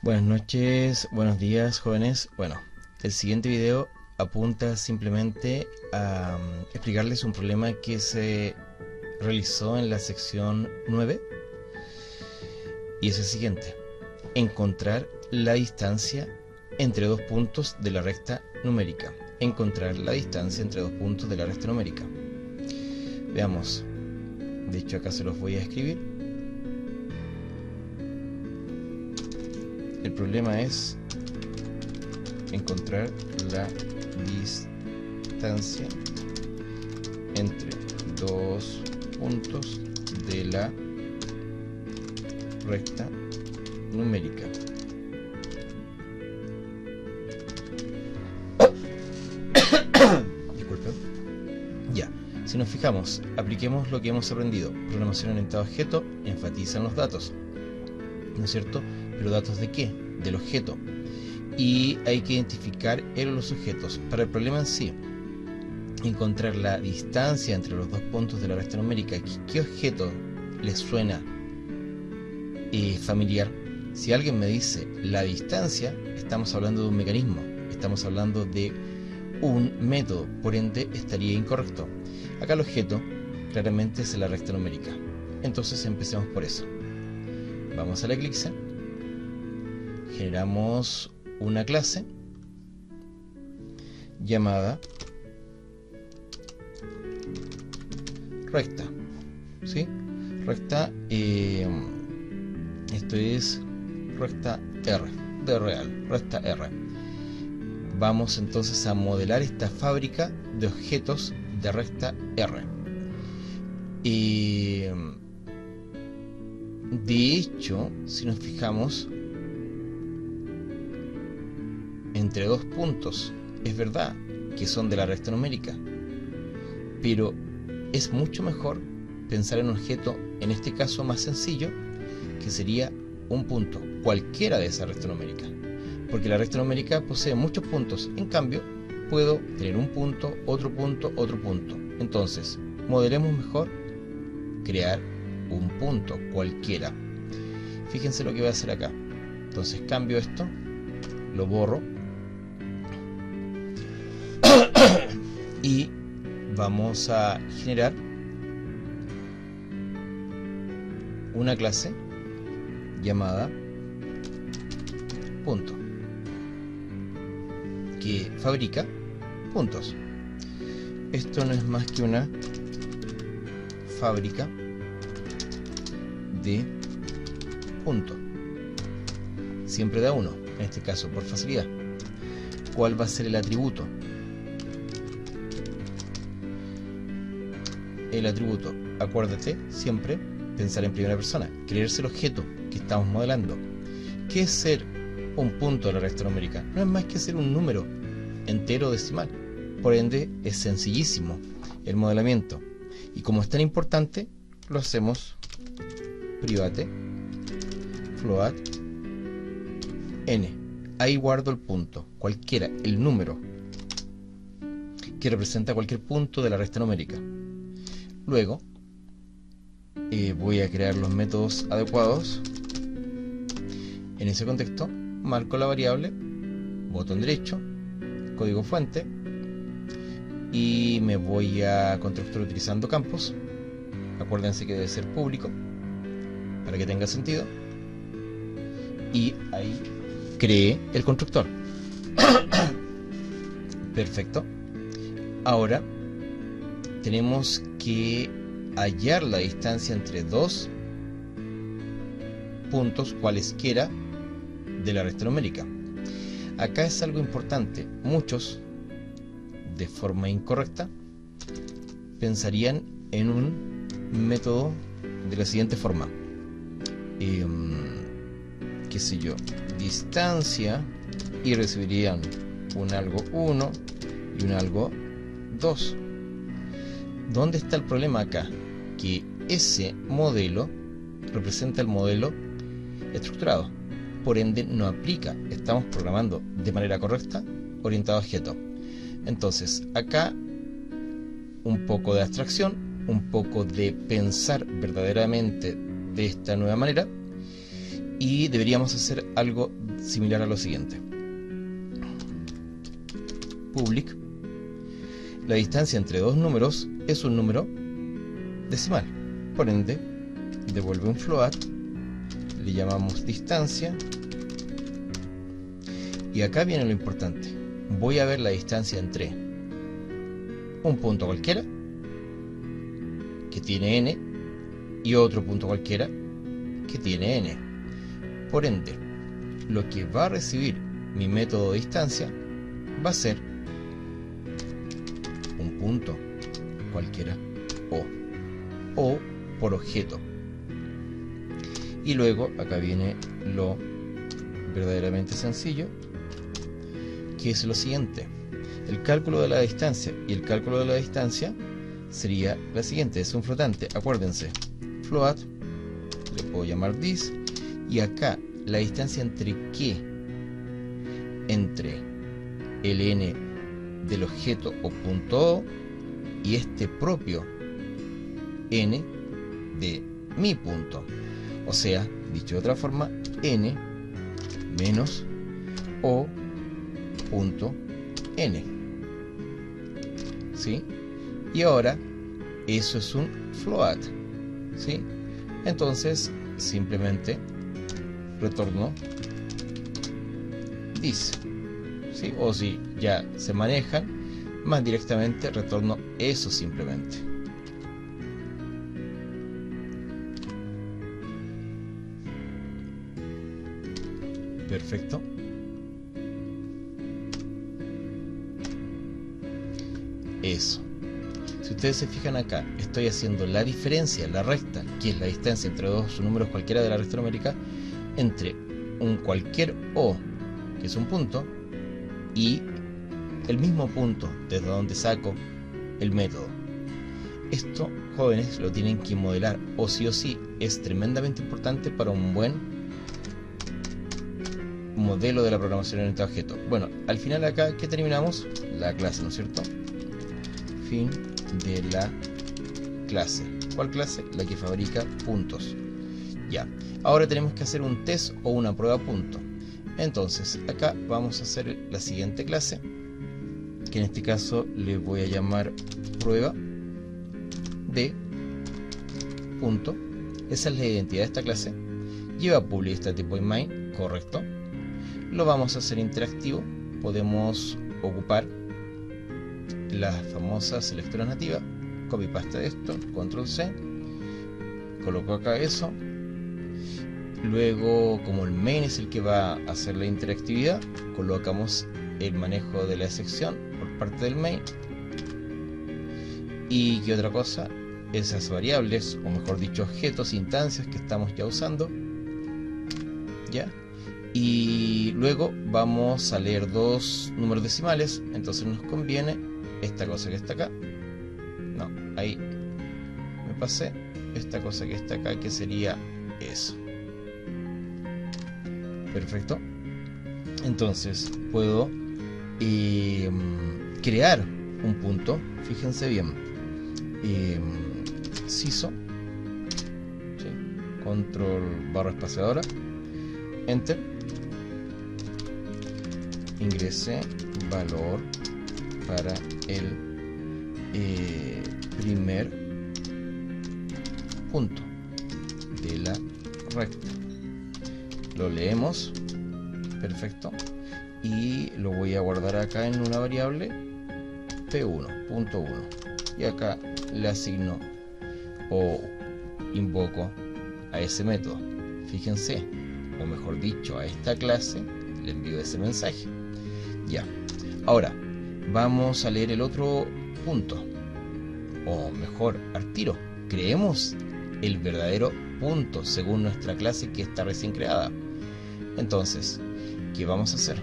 Buenas noches, buenos días, jóvenes. Bueno, el siguiente video apunta simplemente a explicarles un problema que se realizó en la sección 9 y es el siguiente: encontrar la distancia entre dos puntos de la recta numérica. Encontrar la distancia entre dos puntos de la recta numérica. Veamos. De hecho, acá se los voy a escribir. El problema es encontrar la distancia entre dos puntos de la recta numérica. Disculpen. Ya, si nos fijamos, apliquemos lo que hemos aprendido. Programación orientada a objeto enfatiza en los datos, ¿no es cierto? ¿Pero datos de qué? Del objeto. Y hay que identificar él o los sujetos. Para el problema en sí, encontrar la distancia entre los dos puntos de la recta numérica. ¿Qué objeto les suena familiar? Si alguien me dice la distancia, estamos hablando de un mecanismo, estamos hablando de un método, por ende estaría incorrecto. Acá el objeto claramente es la recta numérica. Entonces empecemos por eso. Vamos al Eclipse, generamos una clase llamada recta, ¿sí? Recta, esto es recta R, de real, recta R. Vamos entonces a modelar esta fábrica de objetos de recta R. De hecho, si nos fijamos, entre dos puntos, es verdad que son de la recta numérica, pero es mucho mejor pensar en un objeto, en este caso más sencillo, que sería un punto, cualquiera de esa recta numérica, porque la recta numérica posee muchos puntos. En cambio, puedo tener un punto, otro punto, otro punto. Entonces, modelemos mejor crear un punto cualquiera. Fíjense lo que voy a hacer acá. Entonces cambio esto, lo borro y vamos a generar una clase llamada punto, que fabrica puntos. Esto no es más que una fábrica de punto. Siempre da uno, en este caso por facilidad. ¿Cuál va a ser el atributo? El atributo, acuérdate siempre pensar en primera persona, creerse el objeto que estamos modelando. ¿Qué es ser un punto de la recta numérica? No es más que ser un número entero decimal. Por ende es sencillísimo el modelamiento, y como es tan importante, lo hacemos private float n. Ahí guardo el punto, cualquiera, el número que representa cualquier punto de la recta numérica. Luego voy a crear los métodos adecuados. En ese contexto marco la variable, botón derecho, código fuente, y me voy a constructor utilizando campos. Acuérdense que debe ser público para que tenga sentido, y ahí creé el constructor. Perfecto. Ahora tenemos que hallar la distancia entre dos puntos cualesquiera de la recta numérica. Acá es algo importante. Muchos, de forma incorrecta, pensarían en un método de la siguiente forma: qué sé yo, distancia, y recibirían un algo 1 y un algo 2. ¿Dónde está el problema acá? Que ese modelo representa el modelo estructurado, por ende no aplica. Estamos programando de manera correcta orientado a objeto. Entonces acá un poco de abstracción, un poco de pensar verdaderamente de esta nueva manera, y deberíamos hacer algo similar a lo siguiente. Public, la distancia entre dos números es un número decimal, por ende devuelve un float, le llamamos distancia, y acá viene lo importante. Voy a ver la distancia entre un punto cualquiera que tiene n y otro punto cualquiera que tiene n. Por ende, lo que va a recibir mi método de distancia va a ser un punto cualquiera o por objeto. Y luego acá viene lo verdaderamente sencillo, que es lo siguiente. El cálculo de la distancia y el cálculo de la distancia sería la siguiente. Es un flotante, acuérdense, float, le puedo llamar this, y acá la distancia entre qué, entre el n del objeto o punto O y este propio n de mi punto, o sea, dicho de otra forma, n menos o punto n, ¿sí? Y ahora eso es un float, ¿sí? Entonces simplemente retorno this, ¿sí? O si ya se manejan más directamente, retorno eso simplemente. Perfecto. Eso. Si ustedes se fijan acá, estoy haciendo la diferencia, la recta, que es la distancia entre dos números cualquiera de la recta numérica, entre un cualquier O, que es un punto, y el mismo punto desde donde saco el método. Esto, jóvenes, lo tienen que modelar o sí, es tremendamente importante para un buen modelo de la programación orientada a objetos. Bueno, al final acá, ¿qué terminamos? La clase, ¿no es cierto? Fin de la clase. ¿Cuál clase? La que fabrica puntos. Ya. Ahora tenemos que hacer un test o una prueba punto. Entonces, acá vamos a hacer la siguiente clase, que en este caso le voy a llamar prueba de punto. Esa es la identidad de esta clase. Lleva public static tipo in main, correcto. Lo vamos a hacer interactivo. Podemos ocupar las famosas lecturas nativas. Copy paste de esto, control C, coloco acá eso. Luego, como el main es el que va a hacer la interactividad, colocamos el manejo de la excepción por parte del main. Y qué otra cosa, esas variables, o mejor dicho objetos, instancias que estamos ya usando, ya. Y luego vamos a leer dos números decimales, entonces nos conviene esta cosa que está acá, no, ahí me pasé, esta cosa que está acá, que sería eso. Perfecto. Entonces puedo crear un punto, fíjense bien, CISO, ¿sí? Control barra espaciadora, enter, ingresé valor para el primer punto de la recta. Lo leemos, perfecto, y lo voy a guardar acá en una variable p1.1 y acá le asigno o invoco a ese método. Fíjense, o mejor dicho, a esta clase le envío ese mensaje. Ya, ahora vamos a leer el otro punto, o mejor, al tiro, creemos el verdadero punto según nuestra clase que está recién creada. Entonces, ¿qué vamos a hacer?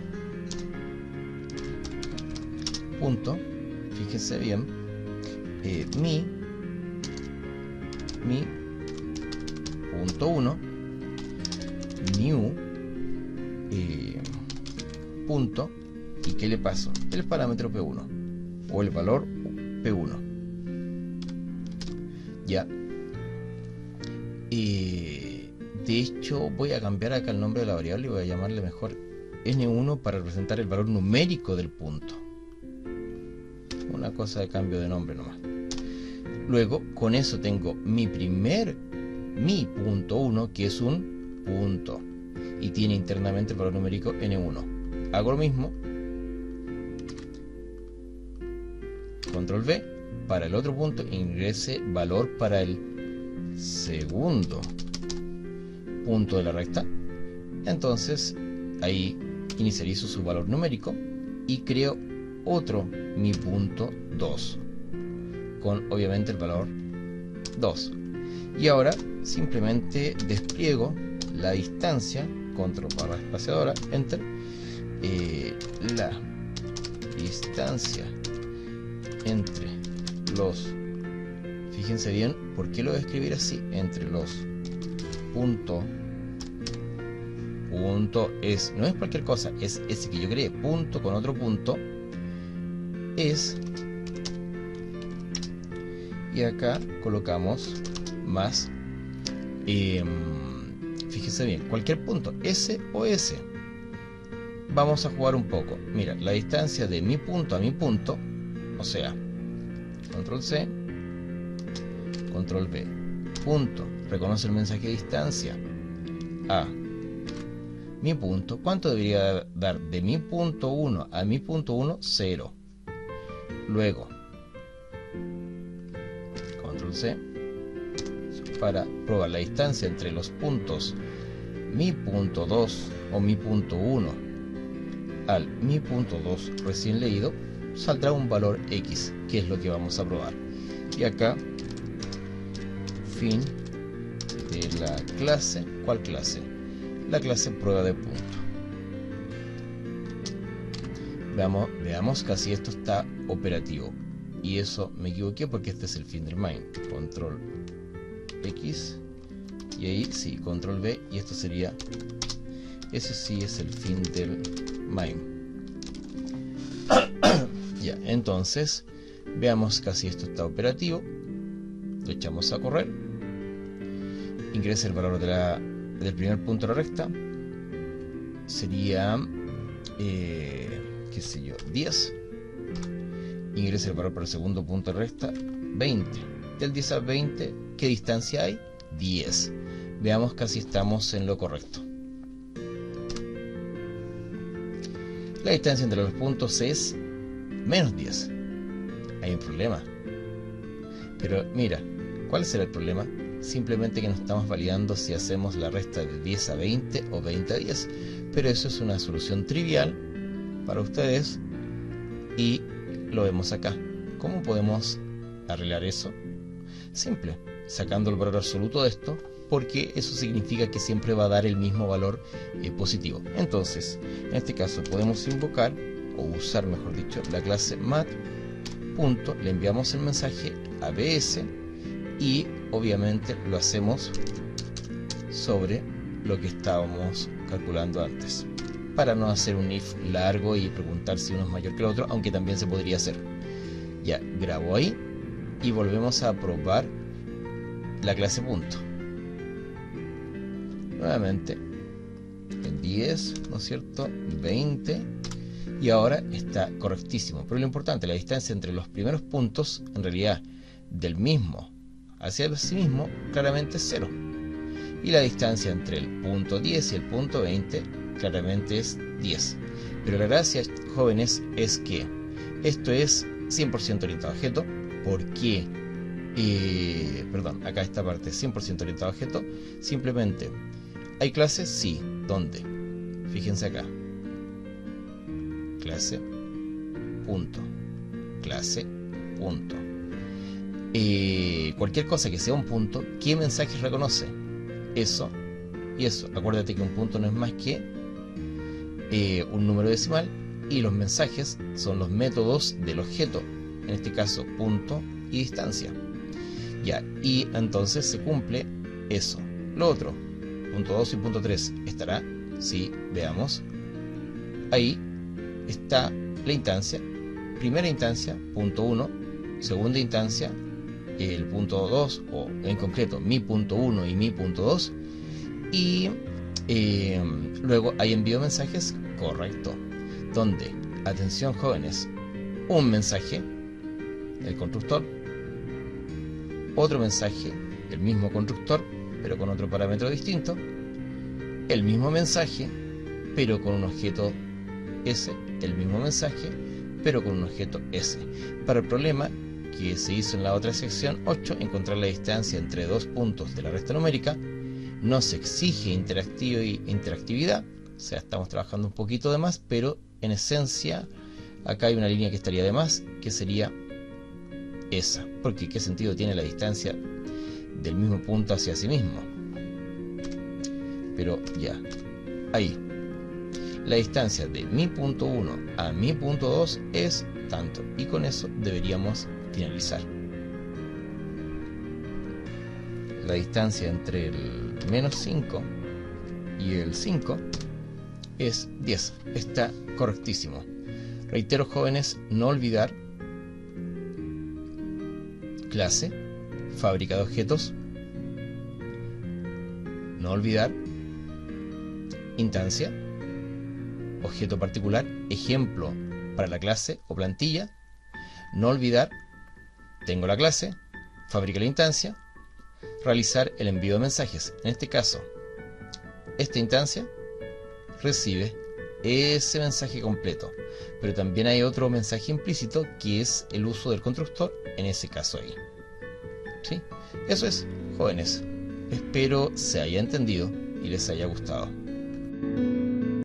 Punto, fíjense bien, mi punto 1 new punto, y ¿qué le paso? El parámetro p1 o el valor p1, ya. De hecho, voy a cambiar acá el nombre de la variable y voy a llamarle mejor n1 para representar el valor numérico del punto. Una cosa de cambio de nombre nomás. Luego, con eso tengo mi punto 1, que es un punto, y tiene internamente el valor numérico n1. Hago lo mismo, control V, para el otro punto ingrese valor para el segundo punto de la recta. Entonces ahí inicializo su valor numérico y creo otro mi punto 2 con obviamente el valor 2. Y ahora simplemente despliego la distancia, control barra espaciadora, enter, la distancia entre los, fíjense bien, ¿por qué lo voy a escribir así? Entre los punto es, no es cualquier cosa, es ese que yo creé, punto con otro punto, es, y acá colocamos más, fíjese bien, cualquier punto, S o S. Vamos a jugar un poco. Mira, la distancia de mi punto a mi punto, o sea, control C, control V, punto, reconoce el mensaje de distancia a mi punto. ¿Cuánto debería dar de mi punto 1 a mi punto 1? 0. Luego, control C, para probar la distancia entre los puntos mi punto 2 o mi punto 1 al mi punto 2 recién leído, saldrá un valor X, que es lo que vamos a probar. Y acá, fin de la clase. ¿Cuál clase? La clase prueba de punto. Veamos que así esto está operativo. Y eso me equivoqué porque este es el fin del main. Control X. Y ahí sí, control V. Y esto sería, ese sí es el fin del main. Ya, entonces veamos que así esto está operativo. Lo echamos a correr. Ingresa el valor del primer punto de la recta. Sería qué sé yo, 10. Ingresa el valor para el segundo punto de recta, 20. Del 10 al 20, ¿qué distancia hay? 10. Veamos que así estamos en lo correcto. La distancia entre los puntos es menos 10. Hay un problema. Pero mira, ¿cuál será el problema? Simplemente que no estamos validando si hacemos la resta de 10 a 20 o 20 a 10. Pero eso es una solución trivial para ustedes y lo vemos acá. ¿Cómo podemos arreglar eso? Simple, sacando el valor absoluto de esto, porque eso significa que siempre va a dar el mismo valor positivo. Entonces, en este caso podemos invocar, o usar mejor dicho, la clase mat. Punto, le enviamos el mensaje a bs y obviamente lo hacemos sobre lo que estábamos calculando antes, para no hacer un if largo y preguntar si uno es mayor que el otro, aunque también se podría hacer. Ya, grabo ahí y volvemos a probar la clase punto. Nuevamente, el 10, ¿no es cierto? 20, y ahora está correctísimo. Pero lo importante, la distancia entre los primeros puntos, en realidad, del mismo hacia sí mismo, claramente es 0. Y la distancia entre el punto 10 y el punto 20 claramente es 10. Pero la gracia, jóvenes, es que esto es 100% orientado a objeto. ¿Por qué? Perdón, acá esta parte es 100% orientado a objeto. Simplemente, ¿hay clases? Sí. ¿Dónde? Fíjense acá. Clase, punto. Clase, punto. Cualquier cosa que sea un punto, ¿qué mensajes reconoce? Eso y eso. Acuérdate que un punto no es más que un número decimal, y los mensajes son los métodos del objeto, en este caso punto y distancia. Ya, y entonces se cumple eso. Lo otro, punto 2 y punto 3, ¿estará? Sí, veamos. Ahí está la instancia. Primera instancia, punto 1. Segunda instancia, el punto 2, o en concreto mi punto 1 y mi punto 2. Y luego hay envío de mensajes, correcto, donde, atención jóvenes, un mensaje del constructor, otro mensaje del mismo constructor pero con otro parámetro distinto, el mismo mensaje pero con un objeto S, el mismo mensaje pero con un objeto S. Para el problema que se hizo en la otra sección 8, encontrar la distancia entre dos puntos de la resta numérica, no se exige interactividad, o sea, estamos trabajando un poquito de más, pero en esencia acá hay una línea que estaría de más, que sería esa, porque ¿qué sentido tiene la distancia del mismo punto hacia sí mismo? Pero ya, ahí, la distancia de mi punto 1 a mi punto 2 es tanto, y con eso deberíamos finalizar. La distancia entre el menos 5 y el 5 es 10, está correctísimo. Reitero, jóvenes, no olvidar clase, fábrica de objetos, no olvidar instancia, objeto particular, ejemplo para la clase o plantilla, no olvidar tengo la clase, fabrica la instancia, realizar el envío de mensajes. En este caso, esta instancia recibe ese mensaje completo, pero también hay otro mensaje implícito que es el uso del constructor en ese caso ahí. ¿Sí? Eso es, jóvenes. Espero se haya entendido y les haya gustado.